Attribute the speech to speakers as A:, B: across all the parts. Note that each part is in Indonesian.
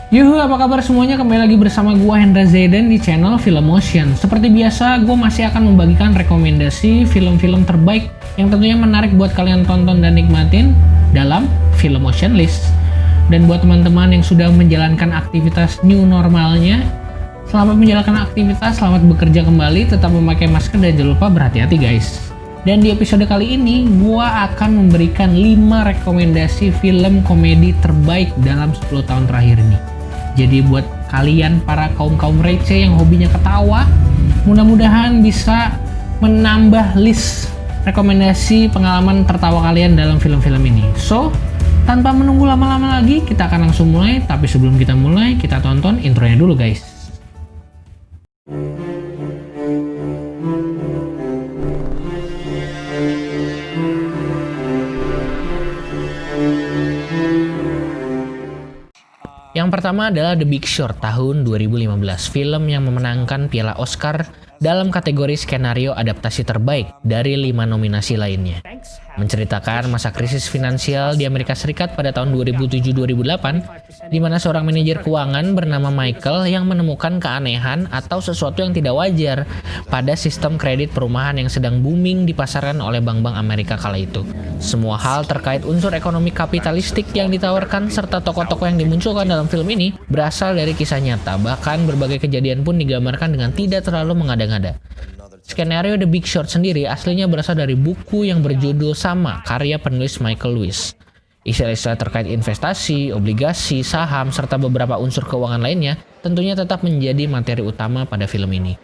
A: Yuhu, apa kabar semuanya? Kembali lagi bersama gua Hendra Zaidan di channel Filmotion. Seperti biasa, gua masih akan membagikan rekomendasi film-film terbaik yang tentunya menarik buat kalian tonton dan nikmatin dalam Filmotion List. Dan buat teman-teman yang sudah menjalankan aktivitas new normalnya, selamat menjalankan aktivitas, selamat bekerja kembali, tetap memakai masker dan jangan lupa berhati-hati guys. Dan di episode kali ini, gua akan memberikan 5 rekomendasi film komedi terbaik dalam 10 tahun terakhir ini. Jadi buat kalian para kaum-kaum receh yang hobinya ketawa, mudah-mudahan bisa menambah list rekomendasi pengalaman tertawa kalian dalam film-film ini. So, tanpa menunggu lama-lama lagi, kita akan langsung mulai. Tapi sebelum kita mulai, kita tonton intronya dulu guys. Yang pertama adalah The Big Short tahun 2015, film yang memenangkan Piala Oscar dalam kategori skenario adaptasi terbaik dari 5 nominasi lainnya. Menceritakan masa krisis finansial di Amerika Serikat pada tahun 2007-2008, di mana seorang manajer keuangan bernama Michael yang menemukan keanehan atau sesuatu yang tidak wajar pada sistem kredit perumahan yang sedang booming dipasarkan oleh bank-bank Amerika kala itu. Semua hal terkait unsur ekonomi kapitalistik yang ditawarkan serta tokoh-tokoh yang dimunculkan dalam film ini berasal dari kisah nyata, bahkan berbagai kejadian pun digambarkan dengan tidak terlalu mengada-ngada. Skenario The Big Short sendiri aslinya berasal dari buku yang berjudul sama karya penulis Michael Lewis. Istilah-istilah terkait investasi, obligasi, saham, serta beberapa unsur keuangan lainnya tentunya tetap menjadi materi utama pada film ini.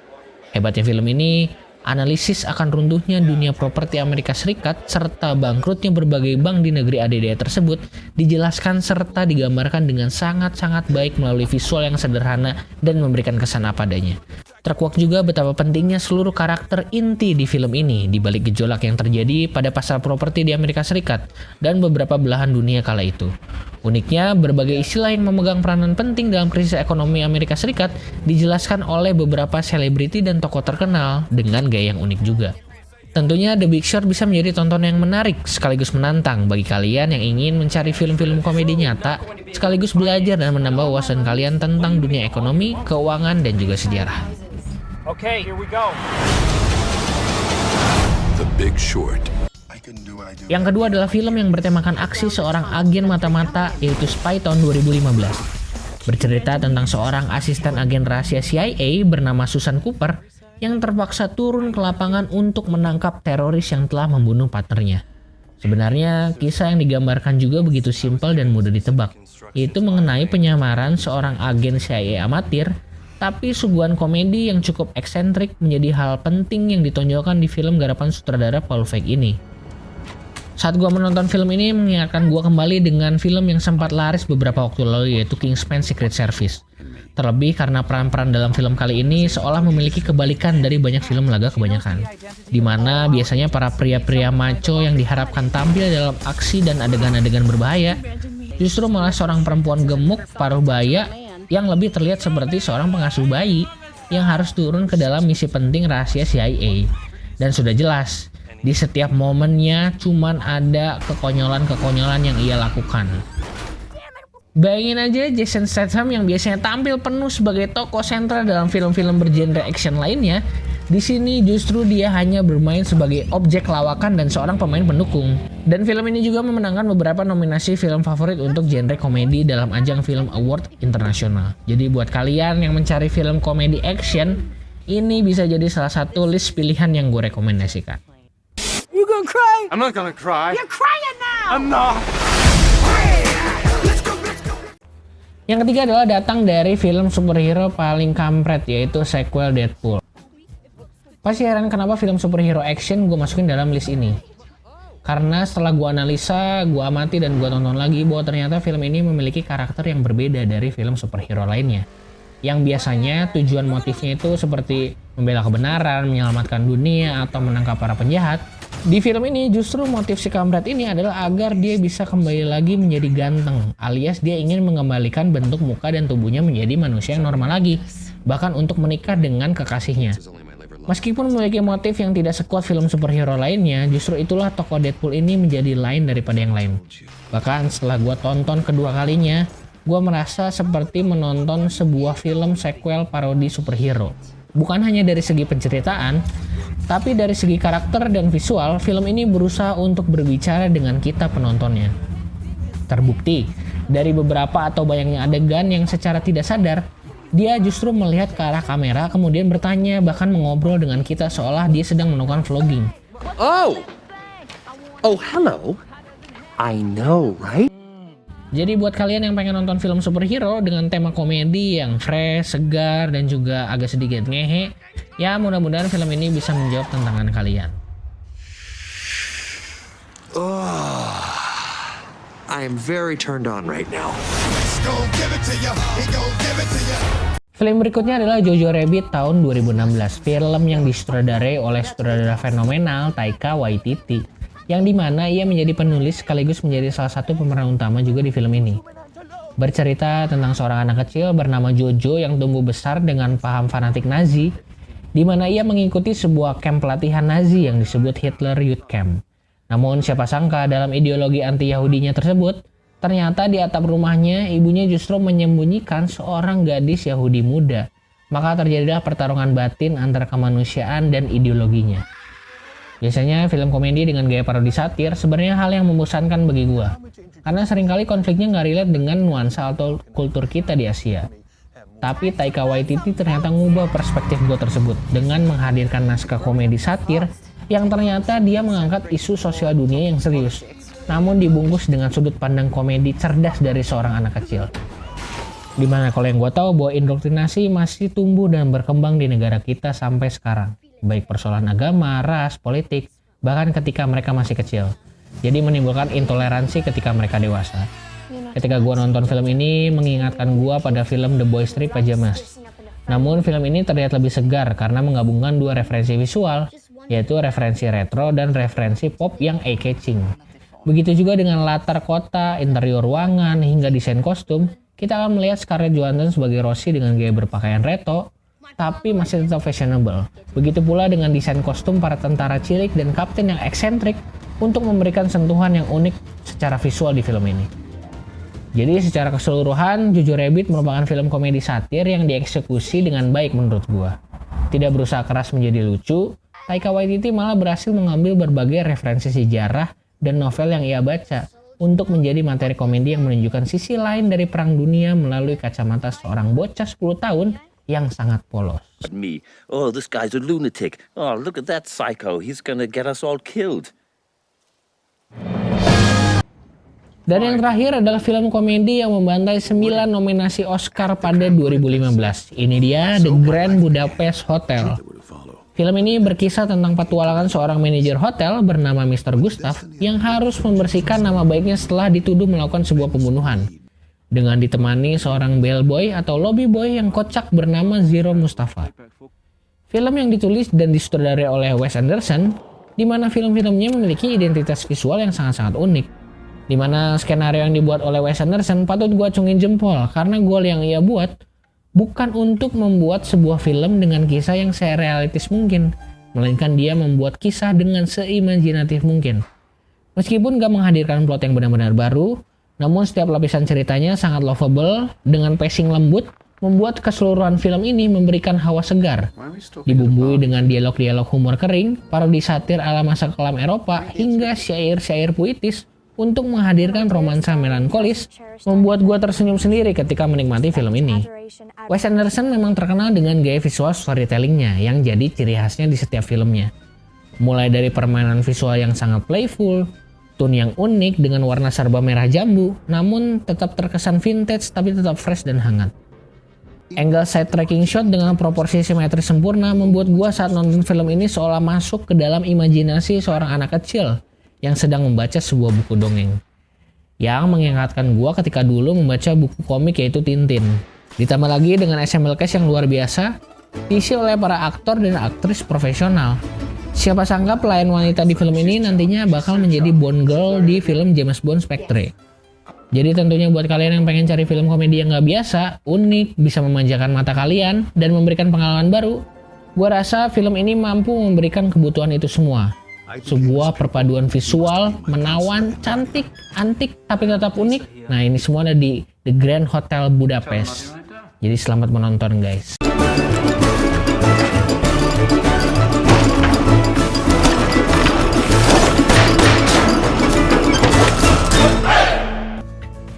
A: Hebatnya film ini, analisis akan runtuhnya dunia properti Amerika Serikat serta bangkrutnya berbagai bank di negeri adidaya tersebut dijelaskan serta digambarkan dengan sangat-sangat baik melalui visual yang sederhana dan memberikan kesan apa adanya. Terkuak juga betapa pentingnya seluruh karakter inti di film ini di balik gejolak yang terjadi pada pasar properti di Amerika Serikat dan beberapa belahan dunia kala itu. Uniknya, berbagai istilah yang memegang peranan penting dalam krisis ekonomi Amerika Serikat dijelaskan oleh beberapa selebriti dan tokoh terkenal dengan gaya yang unik juga. Tentunya The Big Short bisa menjadi tontonan yang menarik sekaligus menantang bagi kalian yang ingin mencari film-film komedi nyata sekaligus belajar dan menambah wawasan kalian tentang dunia ekonomi, keuangan, dan juga sejarah.
B: Okay, here we go.
C: The Big Short.
A: Yang kedua adalah film yang bertemakan aksi seorang agen mata-mata yaitu Spy tahun 2015. Bercerita tentang seorang asisten agen rahasia CIA bernama Susan Cooper yang terpaksa turun ke lapangan untuk menangkap teroris yang telah membunuh partnernya. Sebenarnya kisah yang digambarkan juga begitu simpel dan mudah ditebak, yaitu mengenai penyamaran seorang agen CIA amatir, tapi suguhan komedi yang cukup eksentrik menjadi hal penting yang ditonjolkan di film garapan sutradara Paul Feig ini. Saat gua menonton film ini mengingatkan gua kembali dengan film yang sempat laris beberapa waktu lalu yaitu Kingsman Secret Service. Terlebih karena peran-peran dalam film kali ini seolah memiliki kebalikan dari banyak film laga kebanyakan, di mana biasanya para pria-pria macho yang diharapkan tampil dalam aksi dan adegan-adegan berbahaya, justru malah seorang perempuan gemuk paruh baya yang lebih terlihat seperti seorang pengasuh bayi yang harus turun ke dalam misi penting rahasia CIA. Dan sudah jelas, di setiap momennya cuman ada kekonyolan-kekonyolan yang ia lakukan. Bayangin aja Jason Statham yang biasanya tampil penuh sebagai tokoh sentral dalam film-film bergenre action lainnya, di sini justru dia hanya bermain sebagai objek lawakan dan seorang pemain pendukung. Dan film ini juga memenangkan beberapa nominasi film favorit untuk genre komedi dalam ajang Film Award internasional. Jadi buat kalian yang mencari film komedi action, ini bisa jadi salah satu list pilihan yang gue rekomendasikan.
B: You gonna cry?
C: I'm not gonna cry.
B: You're crying now!
C: I'm not.
A: Yang ketiga adalah datang dari film superhero paling kampret yaitu sequel Deadpool. Pasti heran kenapa film superhero action gue masukin dalam list ini. Karena setelah gue analisa, gue amati dan gue tonton lagi bahwa ternyata film ini memiliki karakter yang berbeda dari film superhero lainnya. Yang biasanya tujuan motifnya itu seperti membela kebenaran, menyelamatkan dunia, atau menangkap para penjahat. Di film ini justru motif si kampret ini adalah agar dia bisa kembali lagi menjadi ganteng, alias dia ingin mengembalikan bentuk muka dan tubuhnya menjadi manusia yang normal lagi, bahkan untuk menikah dengan kekasihnya. Meskipun memiliki motif yang tidak sekuat film superhero lainnya, justru itulah tokoh Deadpool ini menjadi lain daripada yang lain. Bahkan setelah gue tonton kedua kalinya, gue merasa seperti menonton sebuah film sequel parodi superhero. Bukan hanya dari segi penceritaan, tapi dari segi karakter dan visual, film ini berusaha untuk berbicara dengan kita penontonnya. Terbukti, dari beberapa atau banyaknya adegan yang secara tidak sadar, dia justru melihat ke arah kamera, kemudian bertanya, bahkan mengobrol dengan kita seolah dia sedang melakukan vlogging.
D: Oh, hello. I know, right?
A: Jadi buat kalian yang pengen nonton film superhero dengan tema komedi yang fresh, segar, dan juga agak sedikit ngehe, ya mudah-mudahan film ini bisa menjawab tantangan kalian.
D: I am very turned on right now.
A: Film berikutnya adalah Jojo Rabbit tahun 2016, film yang disutradarai oleh sutradara fenomenal Taika Waititi, yang dimana ia menjadi penulis sekaligus menjadi salah satu pemeran utama juga di film ini. Bercerita tentang seorang anak kecil bernama Jojo yang tumbuh besar dengan paham fanatik Nazi, di mana ia mengikuti sebuah camp pelatihan Nazi yang disebut Hitler Youth Camp. Namun siapa sangka dalam ideologi anti-Yahudinya tersebut, ternyata di atap rumahnya ibunya justru menyembunyikan seorang gadis Yahudi muda. Maka terjadilah pertarungan batin antara kemanusiaan dan ideologinya. Biasanya film komedi dengan gaya parodi satir sebenarnya hal yang membosankan bagi gua. Karena seringkali konfliknya nggak relate dengan nuansa atau kultur kita di Asia. Tapi Taika Waititi ternyata ngubah perspektif gua tersebut dengan menghadirkan naskah komedi satir yang ternyata dia mengangkat isu sosial dunia yang serius, namun dibungkus dengan sudut pandang komedi cerdas dari seorang anak kecil. Dimana kalau yang gua tahu bahwa indoktrinasi masih tumbuh dan berkembang di negara kita sampai sekarang. Baik persoalan agama, ras, politik, bahkan ketika mereka masih kecil. Jadi menimbulkan intoleransi ketika mereka dewasa. Ketika gua nonton film ini mengingatkan gua pada film The Boys Strip Pajamas. Namun film ini terlihat lebih segar karena menggabungkan dua referensi visual, yaitu referensi retro dan referensi pop yang eye-catching. Begitu juga dengan latar kota, interior ruangan, hingga desain kostum, kita akan melihat Scarlett Johansson sebagai Rosie dengan gaya berpakaian retro, tapi masih tetap fashionable. Begitu pula dengan desain kostum para tentara cilik dan kapten yang eksentrik untuk memberikan sentuhan yang unik secara visual di film ini. Jadi secara keseluruhan, Jojo Rabbit merupakan film komedi satir yang dieksekusi dengan baik menurut gua. Tidak berusaha keras menjadi lucu, Taika Waititi malah berhasil mengambil berbagai referensi sejarah dan novel yang ia baca untuk menjadi materi komedi yang menunjukkan sisi lain dari Perang Dunia melalui kacamata seorang bocah 10 tahun yang sangat polos.
E: Me. Oh, this guy's a lunatic. Oh, look at that psycho. He's gonna get us all killed.
A: Dan yang terakhir adalah film komedi yang membantai 9 nominasi Oscar pada 2015. Ini dia The Grand Budapest Hotel. Film ini berkisah tentang petualangan seorang manajer hotel bernama Mr. Gustav yang harus membersihkan nama baiknya setelah dituduh melakukan sebuah pembunuhan. Dengan ditemani seorang bellboy atau lobby boy yang kocak bernama Zero Mustafa. Film yang ditulis dan disutradarai oleh Wes Anderson, di mana film-filmnya memiliki identitas visual yang sangat-sangat unik. Di mana skenario yang dibuat oleh Wes Anderson patut gue acungin jempol, karena gol yang ia buat bukan untuk membuat sebuah film dengan kisah yang serealistis mungkin, melainkan dia membuat kisah dengan seimajinatif mungkin. Meskipun gak menghadirkan plot yang benar-benar baru, namun setiap lapisan ceritanya sangat lovable dengan pacing lembut, membuat keseluruhan film ini memberikan hawa segar. Dibumbui dengan dialog-dialog humor kering, parodi satir ala masa kelam Eropa, hingga syair-syair puitis untuk menghadirkan romansa melankolis, membuat gua tersenyum sendiri ketika menikmati film ini. Wes Anderson memang terkenal dengan gaya visual storytellingnya yang jadi ciri khasnya di setiap filmnya. Mulai dari permainan visual yang sangat playful, tone yang unik dengan warna serba merah jambu, namun tetap terkesan vintage tapi tetap fresh dan hangat. Angle side tracking shot dengan proporsi simetris sempurna membuat gua saat nonton film ini seolah masuk ke dalam imajinasi seorang anak kecil yang sedang membaca sebuah buku dongeng. Yang mengingatkan gua ketika dulu membaca buku komik yaitu Tintin. Ditambah lagi dengan ensemble cast yang luar biasa, diisi oleh para aktor dan aktris profesional. Siapa sangka pelayan wanita di film ini nantinya bakal menjadi Bond Girl di film James Bond Spectre. Jadi tentunya buat kalian yang pengen cari film komedi yang gak biasa, unik, bisa memanjakan mata kalian, dan memberikan pengalaman baru, gua rasa film ini mampu memberikan kebutuhan itu semua. Sebuah perpaduan visual, menawan, cantik, antik, tapi tetap unik. Nah, ini semua ada di The Grand Hotel Budapest. Jadi selamat menonton, guys.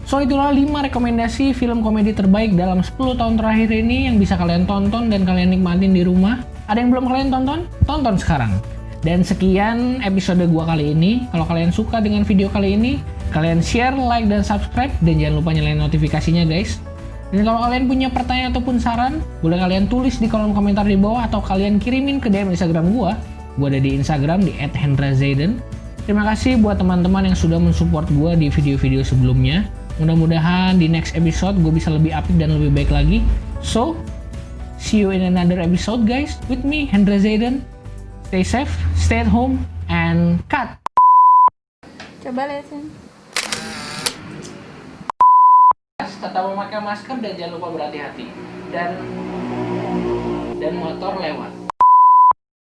A: So itulah 5 rekomendasi film komedi terbaik dalam 10 tahun terakhir ini yang bisa kalian tonton dan kalian nikmatin di rumah. Ada yang belum kalian tonton? Tonton sekarang. Dan sekian episode gua kali ini. Kalau kalian suka dengan video kali ini, kalian share, like, dan subscribe. Dan jangan lupa nyalain notifikasinya, guys. Dan kalau kalian punya pertanyaan ataupun saran, boleh kalian tulis di kolom komentar di bawah atau kalian kirimin ke DM Instagram gua. Gua ada di Instagram di @hendrazaiden. Terima kasih buat teman-teman yang sudah mensupport gua di video-video sebelumnya. Mudah-mudahan di next episode gue bisa lebih apik dan lebih baik lagi. So, see you in another episode, guys. With me, Hendra Zayden. Stay safe, stay at home, and cut!
F: Coba liatin.
A: Tetap memakai masker dan jangan lupa berhati-hati. Dan motor lewat.